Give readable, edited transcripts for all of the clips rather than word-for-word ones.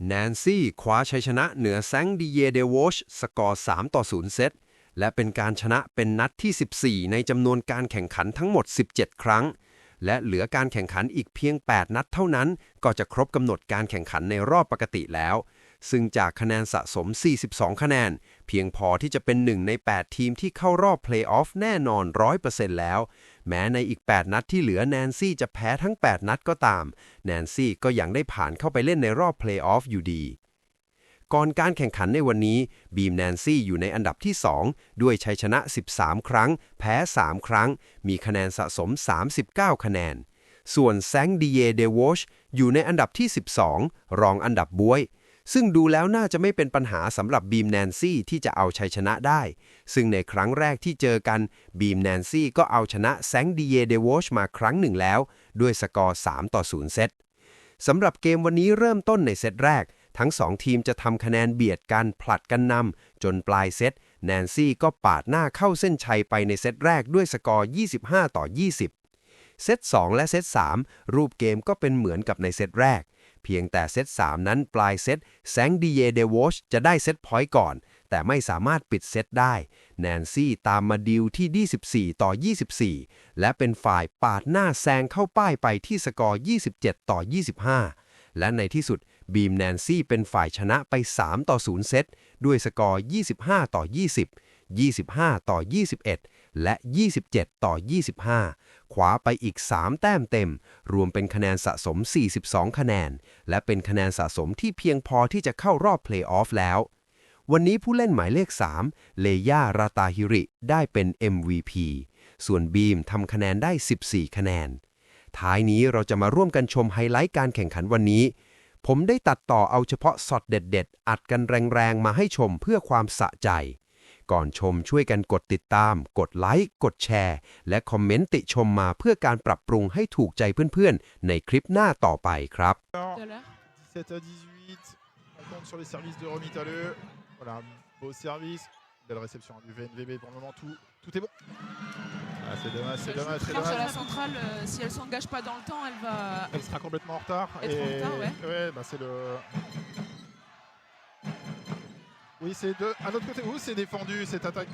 แนนซี่คว้าชัยชนะเหนือแซงดิเยเดวอชสกอร์3-0เซตและเป็นการชนะเป็นนัดที่ 14ในจำนวนการแข่งขันทั้งหมด 17 ครั้งและเหลือการแข่งขันอีกเพียง 8 นัดเท่านั้นก็จะครบกำหนดการแข่งขันในรอบปกติแล้วซึ่งจากคะแนนสะสม 42 คะแนนเพียงพอที่จะเป็น1ใน 8 ทีมที่เข้ารอบเพลย์ออฟแน่นอน 100% แล้วแม้ในอีก 8 นัดที่เหลือแนนซี่จะแพ้ทั้ง 8 นัดก็ตามแนนซี่ก็ยังได้ผ่านเข้าไปเล่นในรอบเพลย์ออฟอยู่ดีก่อนการแข่งขันในวันนี้บีมแนนซี่อยู่ในอันดับที่ 2 ด้วยชัยชนะ 13 ครั้งแพ้ 3 ครั้งมีคะแนนสะสม 39 คะแนนส่วนแซงดิเยเดวอชอยู่ในอันดับที่ 12 รองอันดับบวยซึ่งดูแล้วน่าจะไม่เป็นปัญหาสำหรับบีมแนนซี่ที่จะเอาชัยชนะได้ซึ่งในครั้งแรกที่เจอกันบีมแนนซี่ก็เอาชนะแซงดิเยเดวอชมาครั้งหนึ่งแล้วด้วยสกอร์ 3-0 เซตสำหรับเกมวันนี้เริ่มต้นในเซตแรกทั้ง2ทีมจะทำคะแนนเบียดกันผลัดกันนำจนปลายเซตแนนซี่ก็ปาดหน้าเข้าเส้นชัยไปในเซตแรกด้วยสกอร์ 25-20 เซต 2 และเซต 3 รูปเกมก็เป็นเหมือนกับในเซตแรกเพียงแต่เซต 3 นั้นปลายเซตแซงดิเยเดวอชจะได้เซตพอยต์ก่อนแต่ไม่สามารถปิดเซตได้แนนซี่ตามมาดิวที่ 24-24 และเป็นฝ่ายปาดหน้าแซงเข้าป้ายไปที่สกอร์ 27-25 และในที่สุดบีมแนนซี่เป็นฝ่ายชนะไป 3-0 เซตด้วยสกอร์ 25-20 25-21 และ 27-25 คว้าไปอีก 3 แต้มเต็มรวมเป็นคะแนนสะสม 42 คะแนนและเป็นคะแนนสะสมที่เพียงพอที่จะเข้ารอบเพลย์ออฟแล้ววันนี้ผู้เล่นหมายเลข 3 เลยา ราตาฮิริได้เป็น MVP ส่วนบีมทำคะแนนได้ 14 คะแนนท้ายนี้เราจะมาร่วมกันชมไฮไลท์การแข่งขันวันนี้ผมได้ตัดต่อเอาเฉพาะช็อตเด็ดๆอัดกันแรงๆมาให้ชมเพื่อความสะใจก่อนชมช่วยกันกดติดตามกดไลค์กดแชร์และคอมเมนต์ติชมมาเพื่อการปรับปรุงให้ถูกใจเพื่อนๆในคลิปหน้าต่อไปครับ 17-18, on compte sur les services de Romy Talleux. Voilà, beau service, belle réception du VNVB pour le moment, tout est bon. Ah, c'est dommage, c'est dommage. Sur la centrale, si elle s'engage pas dans le temps, Elle sera complètement en retard. Être en retard, ouais. Ouais, bah c'est le. Oui, c'est de. À l'autre côté, c'est défendu cette attaque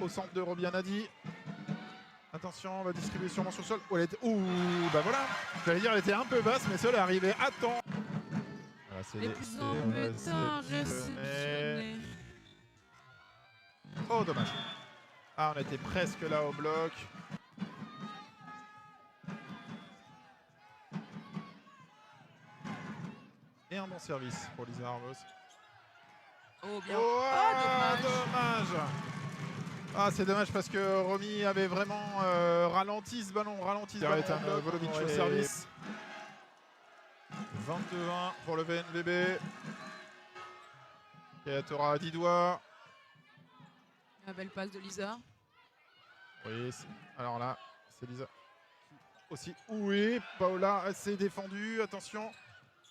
au centre de Roby Anadi. Attention, on va distribuer sûrement sur le sol. Bah voilà. J'allais dire, elle était un peu basse, mais celle est arrivée à temps. Voilà, les plus embêtants réceptionnés. Oh, dommage. Ah, on était presque là au bloc. Et un bon service pour Lisa Arbos. Oh, bien. Dommage. Ah, c'est dommage parce que Romy avait vraiment ralenti ce ballon, ralenti ce ballon. Volovic au service. 22-1 pour le VNVB. Kayatora à 10 doigts. La belle passe de Lisa. Oui, alors là, c'est Lisa aussi. Oui, Paola s'est défendue. Attention,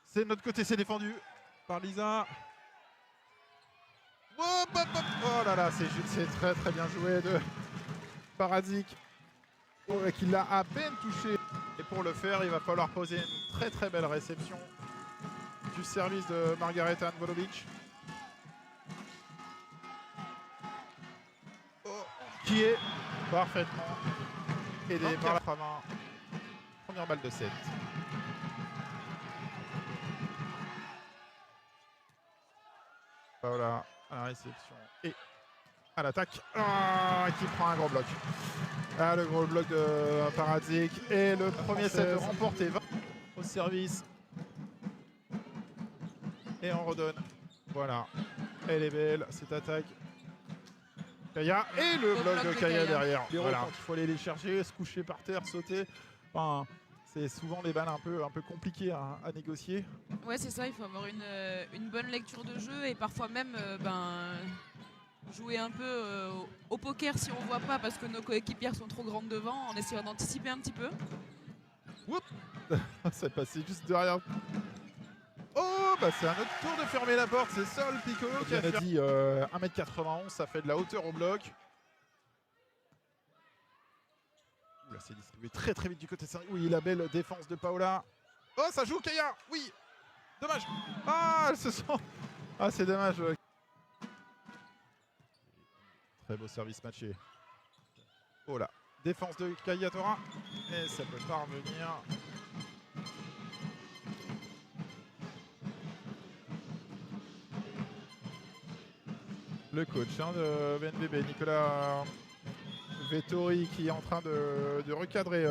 c'est de notre côté, c'est défendu par Lisa. Oh là là, c'est très très bien joué de Paradzik qui l'a à peine touché. Et pour le faire, il va falloir poser une très très belle réception du service de Margareta Volovic. Qui est parfaitement aidé par la première balle de 7. Voilà, à la réception et à l'attaque. Qui prend un gros bloc. Ah, le gros bloc de Paradzik. Et le premier set remporté au service. Et on redonne. Voilà. Elle est belle, cette attaque. Kaya et le bloc de Kaya derrière. Voilà. Quand il faut aller les chercher, se coucher par terre, sauter. Enfin, c'est souvent des balles un peu compliquées à négocier. Ouais, c'est ça, il faut avoir une bonne lecture de jeu et parfois même jouer un peu au poker si on voit pas parce que nos coéquipières sont trop grandes devant en essayant d'anticiper un petit peu. C'est passé juste derrière. Oh, bah c'est un autre tour de fermer la porte, c'est Sol Piccolo qui a dit 1m91, ça fait de la hauteur au bloc. Là, c'est distribué très très vite du côté serré. Oui, la belle défense de Paola. Oh, ça joue Kaya, oui. Dommage. Ah, elles se sont... Ah, c'est dommage. Très beau service matché. Oh là. Défense de Kayatora. Et ça peut pas revenir. Le coach de BNVB, Nicolas Vettori, qui est en train de recadrer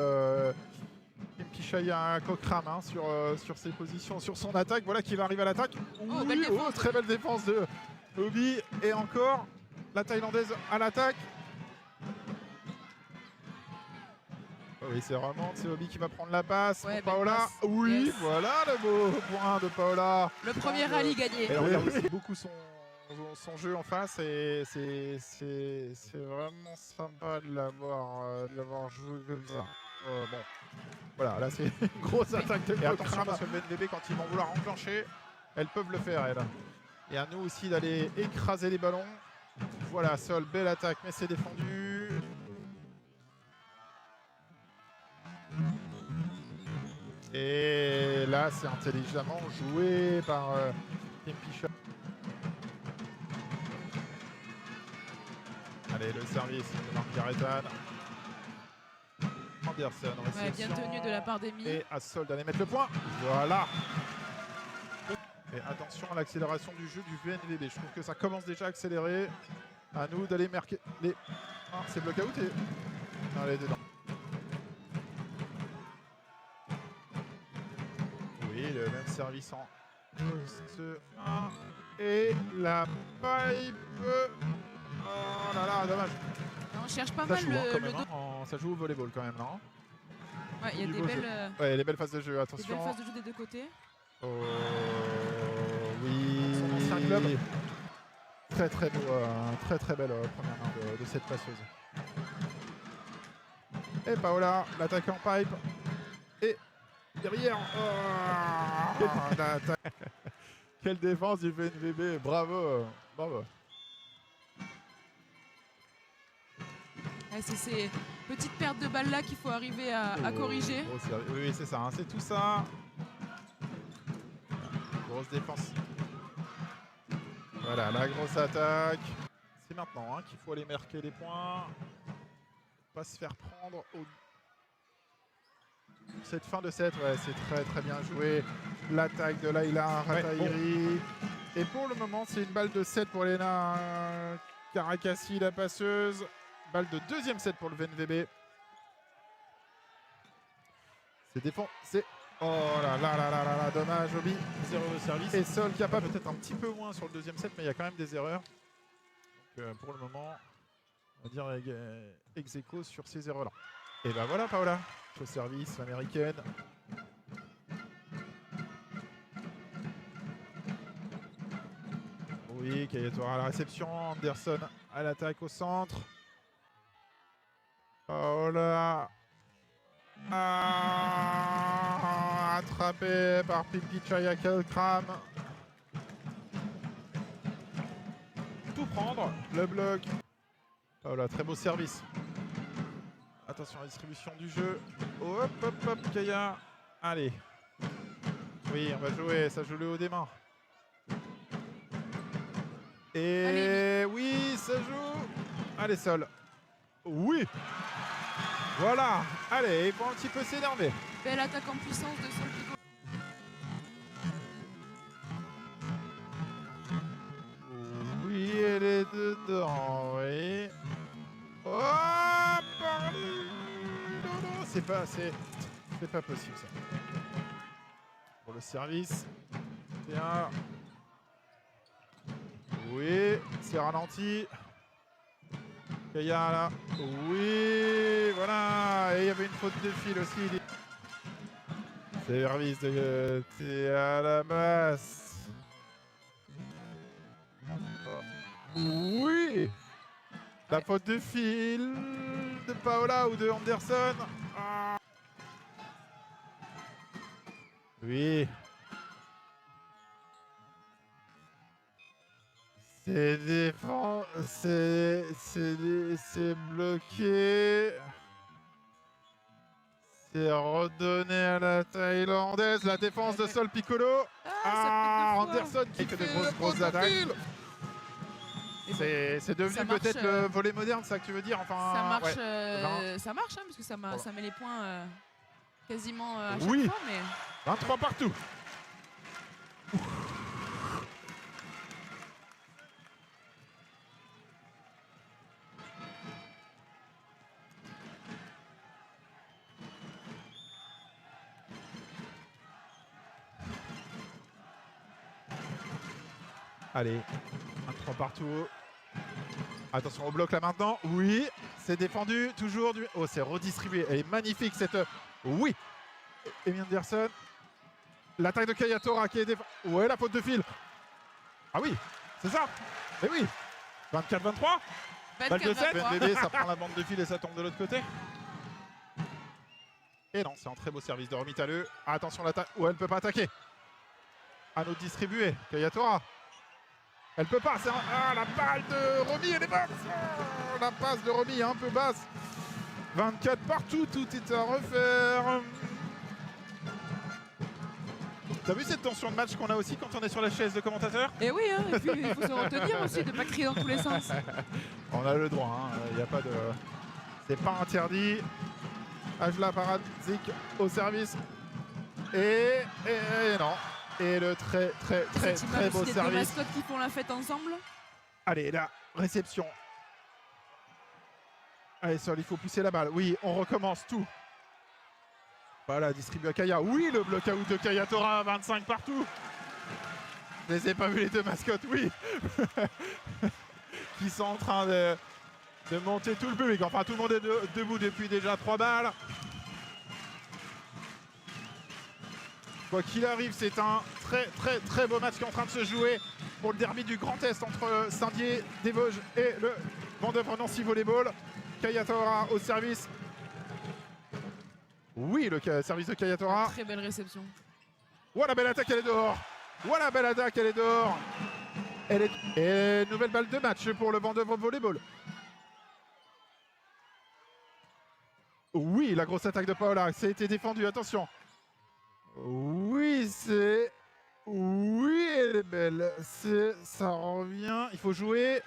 Pichaya Kokram sur ses positions, sur son attaque. Voilà qui va arriver à l'attaque. Oh, belle défense. Très belle défense de Obi. Et encore la Thaïlandaise à l'attaque. Oh oui, c'est remonte, c'est Obi qui va prendre la passe Ouais, pour belle Paola. passe. Oui, Yes. voilà le beau point de Paola. Le premier rallye gagné. Et on regarde aussi beaucoup son jeu en face et c'est vraiment sympa de l'avoir joué comme ça. Bon, voilà, là c'est une grosse attaque de Et attention parce que le BNVB, quand ils vont vouloir enclencher, elles peuvent le faire, elles. Et à nous aussi d'aller écraser les ballons. Voilà, Sol, belle attaque, mais c'est défendu. Et là, c'est intelligemment joué par Kim Pichot. Allez, le service de Marc Garetan. Anderson, Ouais, bien réception. tenu de la part d'Emi. Et à Sol d'aller mettre le point. Voilà. Et attention à l'accélération du jeu du VNVB. Je trouve que ça commence déjà à accélérer. À nous d'aller marquer les... Ah, c'est bloc out et... Allez, dedans. Oui, le même service en... poste 1. Et la pipe... Oh là là, dommage. On cherche pas Ça mal joue, hein, quand le même, dos. hein. Ça joue au volleyball quand même, non? Ouais, il y a du des beau jeu. belles, Ouais, les belles phases de jeu, des attention. belles phases de jeu des deux côtés. Oh, oui. Son ancien club. Très très beau, très belle première main de cette passeuse. Et Paola, l'attaque en pipe. Et derrière. Oh, l'attaque. Quelle défense du VNVB, bravo, bravo. Ouais, c'est ces petites pertes de balles là qu'il faut arriver à corriger. Gros service. Oui, c'est ça, hein, c'est tout ça. Grosse défense. Voilà, la grosse attaque. C'est maintenant, hein, qu'il faut aller marquer les points. Pas se faire prendre au... Cette fin de set, ouais, c'est très bien joué. L'attaque de Laila Ratairi. Et pour le moment, c'est une balle de 7 pour Elena Karakassi, la passeuse. Balle de deuxième set pour le VNVB. C'est défend, c'est... Oh là là là là là là, dommage, Obi. 0 de service. Et Sol capable peut-être un petit peu moins sur le deuxième set, mais il y a quand même des erreurs. Donc pour le moment, on va dire ex aequo sur ces erreurs-là. Et ben voilà, Paola, au service, l'américaine. Oui, Kayatora à la réception, Anderson à l'attaque au centre. Paola. Ah, attrapé par Pipichaya Kelkram. Tout prendre, le bloc. Paola, très beau service. Attention à la distribution du jeu. Hop, hop, hop, Kaya. Allez. Oui, on va jouer, ça joue le haut des mains. Et Allez. oui, ça joue. Allez, Sol. Oui. Voilà. Allez, il faut un petit peu s'énerver. Belle attaque en puissance de Sol Pico. Oui, elle est dedans, oui. Oh, pardon. Non, c'est pas possible ça. Pour le service. Bien. Oui, c'est ralenti. Kaya là. Oui, voilà. Et il y avait une faute de fil aussi. Service de à la masse. Oui. La faute de fil de Paola ou de Anderson. Ah. Oui. C'est défendu. C'est bloqué. C'est redonné à la Thaïlandaise. La défense de Sol Piccolo. Anderson qui fait de grosses attaques. C'est devenu peut-être le volley moderne, ça que tu veux dire, enfin, ça marche, ouais. ça marche hein, parce que ça met les points quasiment à chaque oui. fois. Mais... 23 partout. Allez, 23 partout. Attention au bloc là maintenant. Oui, c'est défendu. Toujours du... Oh, c'est redistribué. Elle est magnifique cette... Oui. Amy Anderson. L'attaque de Kayatora qui est défendue. Ouais, la faute de fil. Ah oui, c'est ça. Mais oui. 24-23. Balle de 7. BNVB, ça prend la bande de fil et ça tombe de l'autre côté. Et non, c'est un très beau service de Remitalleux. Attention l'attaque. Oh, elle ne peut pas attaquer. À nous distribuer. Kayatora. Elle peut pas, c'est la balle de Romy, elle est basse. Oh, la passe de Romy un peu basse. 24 partout, tout est à refaire. T'as vu cette tension de match qu'on a aussi quand on est sur la chaise de commentateur? Et oui, hein, et puis il faut se retenir aussi de ne pas crier dans tous les sens. On a le droit, il n'y a pas de... C'est pas interdit. Ajla Paradzik au service. Et non. Et le très beau service. Deux mascottes qui font la fête ensemble. Allez, la réception. Allez, Sol, il faut pousser la balle. Oui, on recommence tout. Voilà, distribue à Kaya. Oui, le bloc-out de Kayatora, 25 partout. Je les ai pas vus les deux mascottes, oui. Qui sont en train de monter tout le public. Enfin, tout le monde est debout depuis déjà 3 balles. Quoi qu'il arrive, c'est un très beau match qui est en train de se jouer pour le derby du Grand Est entre Saint-Dié des Vosges et le Vendeuvre Nancy Volleyball. Kayatora au service. Oui, le service de Kayatora. Très belle réception. Voilà, belle attaque, elle est dehors. Voilà, belle attaque, elle est dehors. Et nouvelle balle de match pour le Vendeuvre Volleyball. Oui, la grosse attaque de Paola, ça a été défendu, attention. Oui, c'est... Oui, elle est belle. Ça revient. Il faut jouer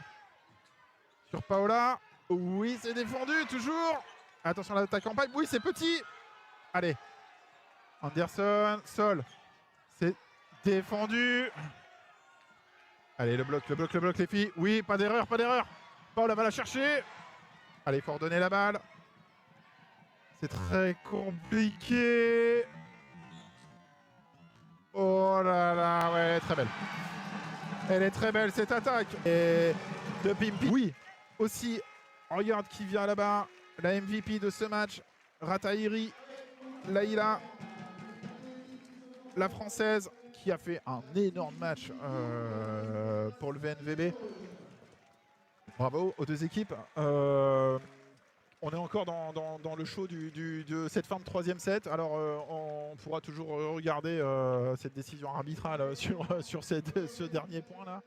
sur Paola. Oui, c'est défendu, toujours. Attention à l'attaque en pipe. Oui, c'est petit. Allez. Anderson, Sol. C'est défendu. Allez, le bloc, les filles. Oui, pas d'erreur, pas d'erreur. Paola va la chercher. Allez, il faut redonner la balle. C'est très compliqué. Oh là là, ouais, elle est très belle. Elle est très belle cette attaque. Et de Pimpi. Oui, aussi, regarde qui vient là-bas. La MVP de ce match, Ratairi Laïla, la française, qui a fait un énorme match pour le VNVB. Bravo aux deux équipes. On est encore dans le show de cette fin de troisième set. Alors, on pourra toujours regarder cette décision arbitrale sur ce dernier point-là.